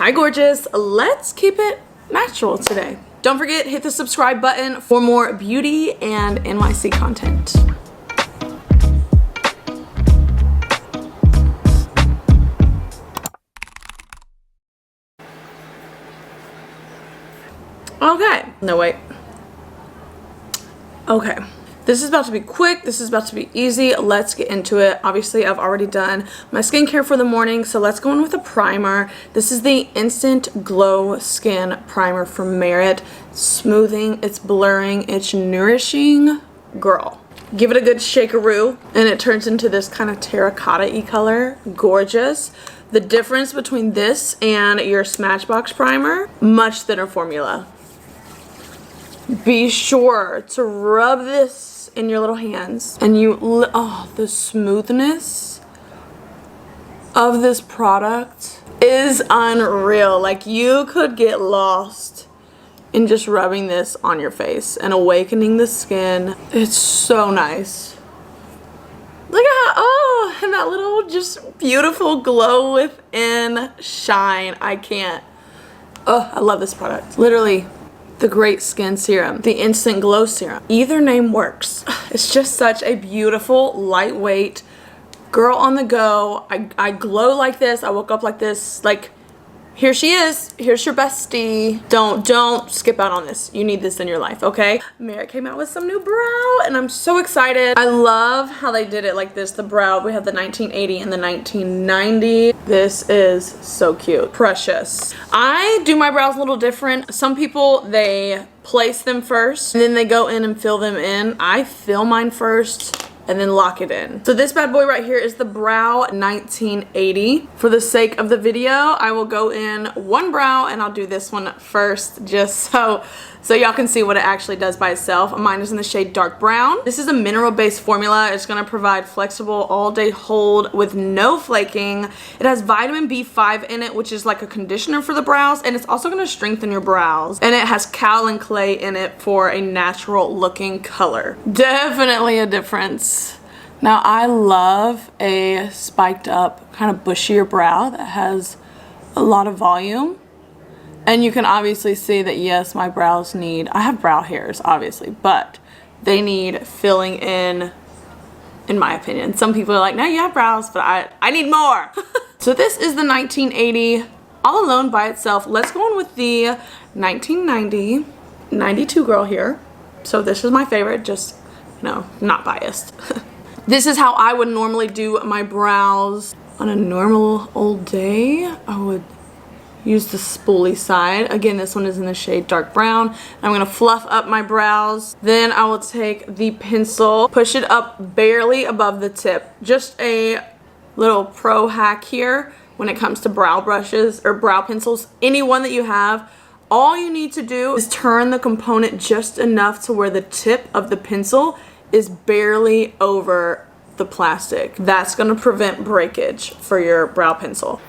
Hi gorgeous, let's keep it natural today. Don't forget, hit the subscribe button for more beauty and NYC content. Okay, no wait. Okay. This is about to be quick. This is about to be easy. Let's get into it. Obviously, I've already done my skincare for the morning, so let's go in with a primer. This is the Instant Glow Skin Primer from Merit. Smoothing, it's blurring, it's nourishing. Girl, give it a good shakeroo, and it turns into this kind of terracotta-y color. Gorgeous. The difference between this and your Smashbox primer, much thinner formula. Be sure to rub this in your little hands, and oh, the smoothness of this product is unreal. Like, you could get lost in just rubbing this on your face and awakening the skin. It's so nice. Look at how, oh, and that little just beautiful glow within shine. I can't. Oh, I love this product. Literally the Great Skin Serum, the Instant Glow Serum. Either name works. It's just such a beautiful, lightweight, girl on the go. I glow like this. I woke up like this. Like, here she is. Here's your bestie. Don't skip out on this. You need this in your life, okay? Merit came out with some new brow, and I'm so excited. I love how they did it like this. The brow, we have the 1980 and the 1990. This is so cute. Precious. I do my brows a little different. Some people, they place them first, and then they go in and fill them in. I fill mine first and then lock it in. So this bad boy right here is the Brow 1980. For the sake of the video, I will go in one brow, and I'll do this one first just so y'all can see what it actually does by itself. Mine is in the shade Dark Brown. This is a mineral-based formula. It's gonna provide flexible all-day hold with no flaking. It has vitamin B5 in it, which is like a conditioner for the brows, and it's also gonna strengthen your brows. And it has kaolin clay in it for a natural-looking color. Definitely a difference. Now, I love a spiked up, kind of bushier brow that has a lot of volume. And you can obviously see that, yes, my brows I have brow hairs, obviously, but they need filling in my opinion. Some people are like, no, you have brows, but I need more. So this is the 1980 all alone by itself. Let's go on with the 1990, 92 girl here. So this is my favorite, just, you know, not biased. This is how I would normally do my brows on a normal old day. I would use the spoolie side. Again, this one is in the shade Dark Brown. I'm gonna fluff up my brows. Then I will take the pencil, push it up barely above the tip. Just a little pro hack here when it comes to brow brushes or brow pencils. Any one that you have, all you need to do is turn the component just enough to where the tip of the pencil is barely over the plastic. That's gonna prevent breakage for your brow pencil.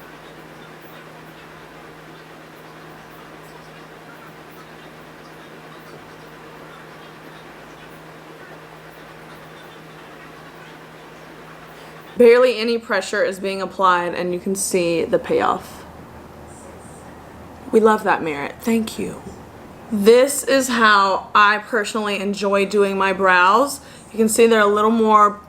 Barely any pressure is being applied, and you can see the payoff. We love that, Merit. Thank you. This is how I personally enjoy doing my brows. You can see they're a little more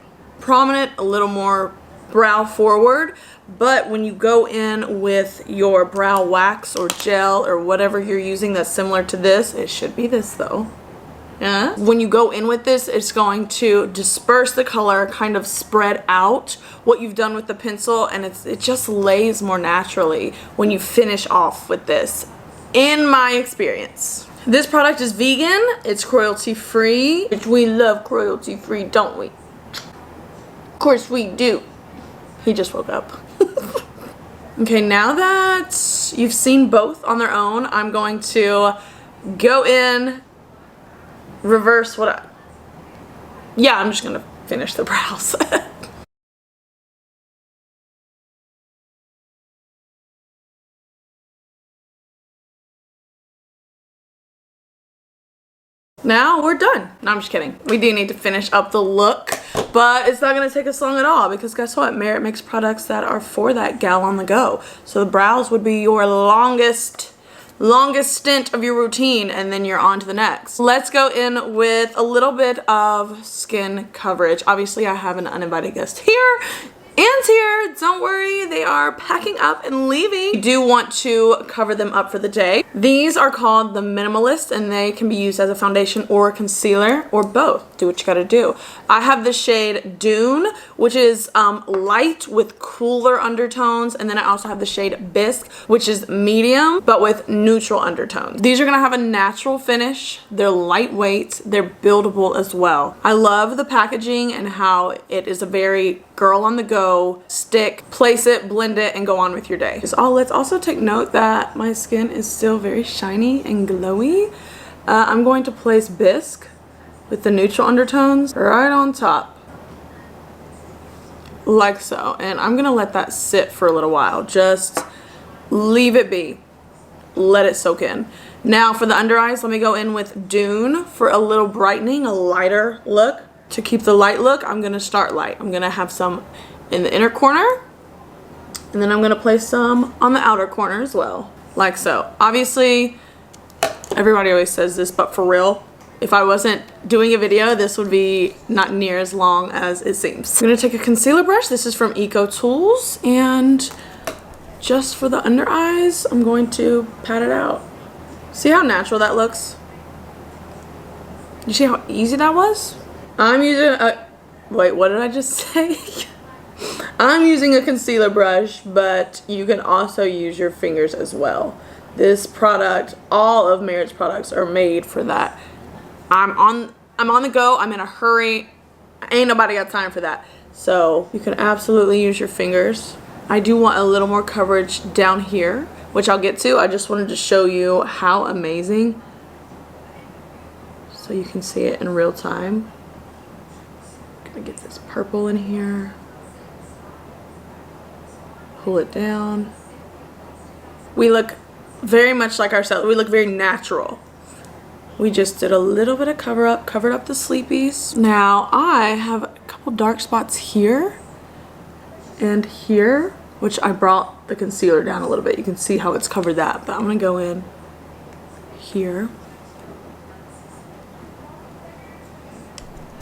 prominent, a little more brow forward, but when you go in with your brow wax or gel or whatever you're using that's similar to this, it should be this though. Yeah. When you go in with this, it's going to disperse the color, kind of spread out what you've done with the pencil, and it just lays more naturally when you finish off with this, in my experience. This product is vegan, it's cruelty-free, which we love cruelty-free, don't we? Of course we do. He just woke up. Okay, now that you've seen both on their own, I'm going to go in, reverse I'm just gonna finish the brows. Now we're done. No, I'm just kidding. We do need to finish up the look, but it's not gonna take us long at all because guess what? Merit makes products that are for that gal on the go. So the brows would be your longest stint of your routine, and then you're on to the next. Let's go in with a little bit of skin coverage. Obviously I have an uninvited guest here. Anne's here, don't worry, they are packing up and leaving. You do want to cover them up for the day. These are called the Minimalist, and they can be used as a foundation or a concealer, or both. Do what you gotta do. I have the shade Dune, which is light with cooler undertones, and then I also have the shade Bisque, which is medium, but with neutral undertones. These are gonna have a natural finish, they're lightweight, they're buildable as well. I love the packaging and how it is a very girl on the go, stick, place it, blend it, and go on with your day. Let's also take note that my skin is still very shiny and glowy. I'm going to place Bisque with the neutral undertones right on top, like so. And I'm gonna let that sit for a little while. Just leave it be. Let it soak in. Now for the under eyes, let me go in with Dune for a little brightening, a lighter look. To keep the light look, I'm gonna start light. I'm gonna have some in the inner corner, and then I'm gonna place some on the outer corner as well, like so. Obviously, everybody always says this, but for real, if I wasn't doing a video, this would be not near as long as it seems. I'm gonna take a concealer brush. This is from Eco Tools, and just for the under eyes, I'm going to pat it out. See how natural that looks? You see how easy that was? I'm using a, wait, what did I just say? I'm using a concealer brush, but you can also use your fingers as well. This product, all of Merit's products are made for that. I'm on the go, I'm in a hurry. Ain't nobody got time for that. So you can absolutely use your fingers. I do want a little more coverage down here, which I'll get to. I just wanted to show you how amazing, so you can see it in real time. Get this purple in here, pull it down. We look very much like ourselves. We look very natural. We just did a little bit of covered up the sleepies. Now I have a couple dark spots here and here, which I brought the concealer down a little bit. You can see how it's covered that, but I'm gonna go in here.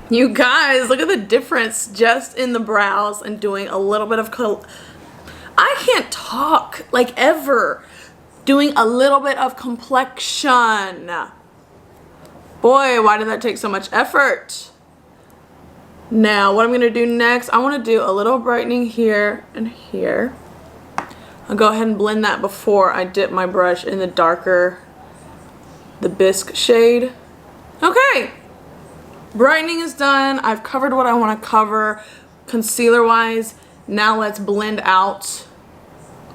You guys, look at the difference just in the brows and doing a little bit of I can't talk like ever. Doing a little bit of complexion. Boy, why did that take so much effort? Now, what I'm gonna do next, I wanna do a little brightening here and here. I'll go ahead and blend that before I dip my brush in the darker, the Bisque shade. Okay. Brightening is done. I've covered what I want to cover concealer wise. Now let's blend out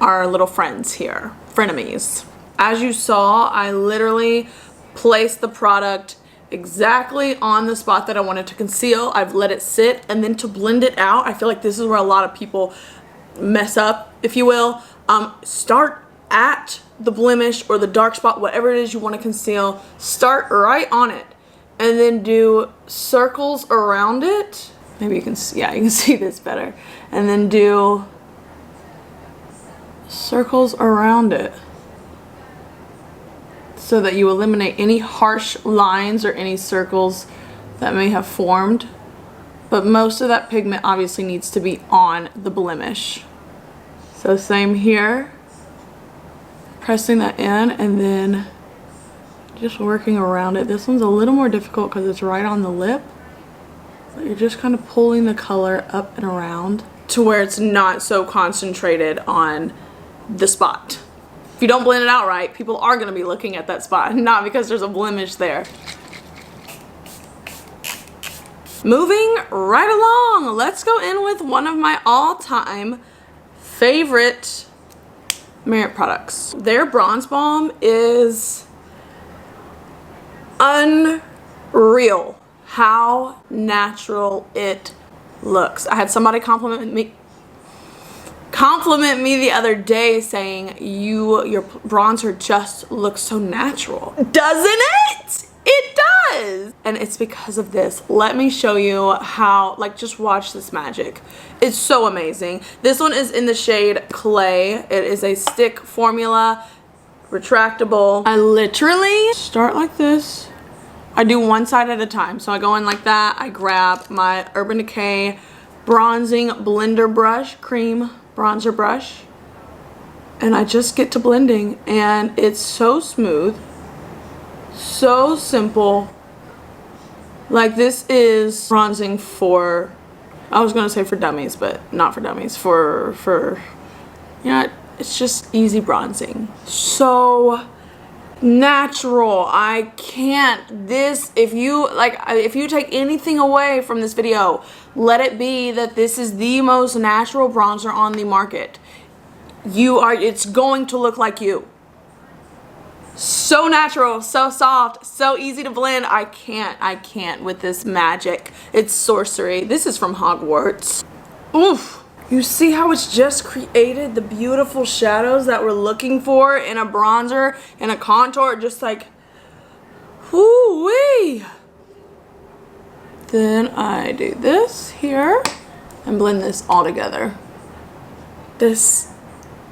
our little friends here, frenemies. As you saw, I literally placed the product exactly on the spot that I wanted to conceal. I've let it sit, and then to blend it out, I feel like this is where a lot of people mess up, if you will. Start at the blemish or the dark spot, whatever it is you want to conceal. Start right on it. And then do circles around it. Maybe you can see, yeah, you can see this better. And then do circles around it so that you eliminate any harsh lines or any circles that may have formed. But most of that pigment obviously needs to be on the blemish. So same here. Pressing that in and then just working around it. This one's a little more difficult because it's right on the lip, but you're just kind of pulling the color up and around to where it's not so concentrated on the spot. If you don't blend it out right, people are going to be looking at that spot, not because there's a blemish there. Moving right along, let's go in with one of my all-time favorite Merit products. Their Bronze Balm is unreal how natural it looks. I had somebody compliment me the other day saying your bronzer just looks so natural. Doesn't it? It does. And it's because of this. Let me show you how, like, just watch this magic. It's so amazing. This one is in the shade Clay. It is a stick formula, retractable. I literally start like this. I do one side at a time. So I go in like that. I grab my Urban Decay bronzing blender brush, cream bronzer brush, and I just get to blending, and it's so smooth, so simple. Like, this is bronzing for, I was gonna say for dummies, but not for dummies, for you know, it's just easy bronzing. So natural. I can't, this, if you take anything away from this video, let it be that this is the most natural bronzer on the market. It's going to look like you. So natural, so soft, so easy to blend. I can't with this magic. It's sorcery. This is from Hogwarts. Oof. You see how it's just created the beautiful shadows that we're looking for in a bronzer, in a contour, just like, whoo-wee. Then I do this here and blend this all together. This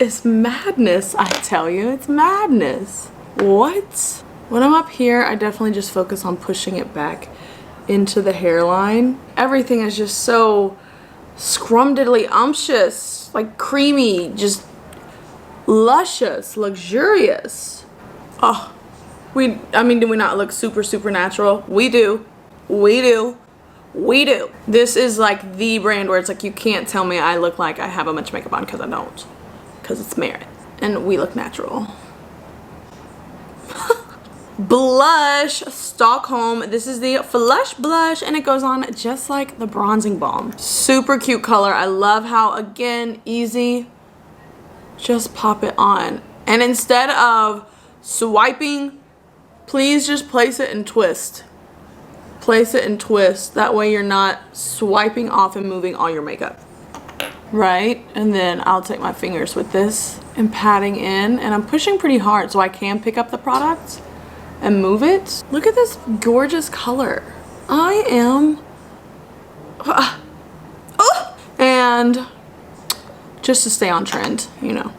is madness, I tell you, it's madness. What? When I'm up here, I definitely just focus on pushing it back into the hairline. Everything is just so scrumdiddly umptious, like creamy, just luscious, luxurious. Oh, I mean, do we not look super, super natural? We do. We do. We do. This is like the brand where it's like, you can't tell me I look like I have a bunch of makeup on, because I don't. Because it's Merit. And we look natural. Blush, Stockholm. This is the Flush Blush, and it goes on just like the bronzing balm. Super cute color. I love how, again, easy. Just pop it on. And instead of swiping, please just place it and twist. Place it and twist. That way you're not swiping off and moving all your makeup. Right? And then I'll take my fingers with this and patting in, and I'm pushing pretty hard so I can pick up the product and move it. Look at this gorgeous color. I am and just to stay on trend, you know,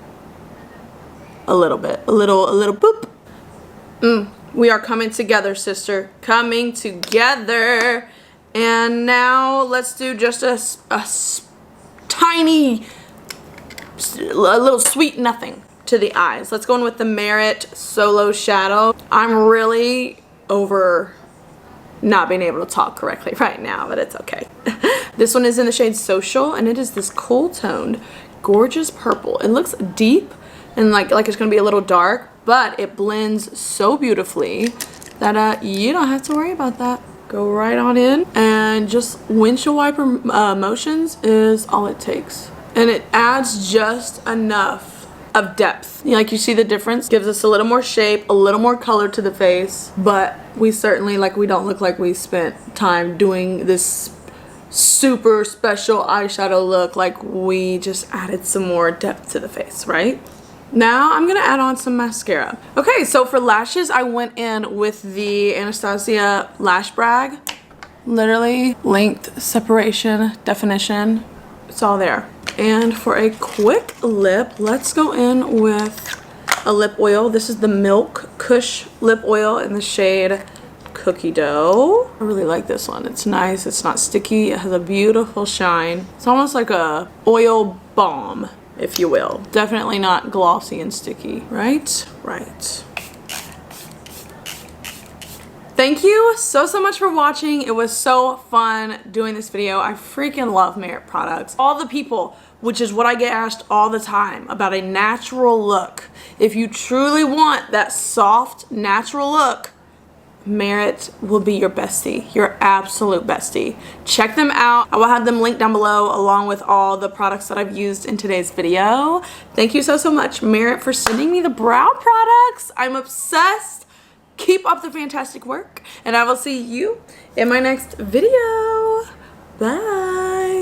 a little bit, a little boop. We are coming together, sister, coming together. And now let's do just a tiny, a little sweet nothing to the eyes. Let's go in with the Merit Solo Shadow. I'm really over not being able to talk correctly right now, but it's okay. This one is in the shade Social, and it is this cool toned, gorgeous purple. It looks deep and like it's gonna be a little dark, but it blends so beautifully that you don't have to worry about that. Go right on in, and just windshield wiper motions is all it takes. And it adds just enough of depth. Like, you see the difference? Gives us a little more shape, a little more color to the face, but we certainly, like, we don't look like we spent time doing this super special eyeshadow look. Like, we just added some more depth to the face, right? Now I'm gonna add on some mascara. Okay, so for lashes, I went in with the Anastasia Lash Brag. Literally, length, separation, definition, it's all there. And for a quick lip, let's go in with a lip oil. This is the Milk Kush lip oil in the shade Cookie Dough. I really like this one. It's nice, it's not sticky, it has a beautiful shine. It's almost like a oil balm, if you will. Definitely not glossy and sticky, right? Right. Thank you so much for watching. It was so fun doing this video. I freaking love Merit products. All the people, which is what I get asked all the time about a natural look. If you truly want that soft, natural look, Merit will be your bestie, your absolute bestie. Check them out. I will have them linked down below along with all the products that I've used in today's video. Thank you so much, Merit, for sending me the brow products. I'm obsessed. Keep up the fantastic work, and I will see you in my next video. Bye.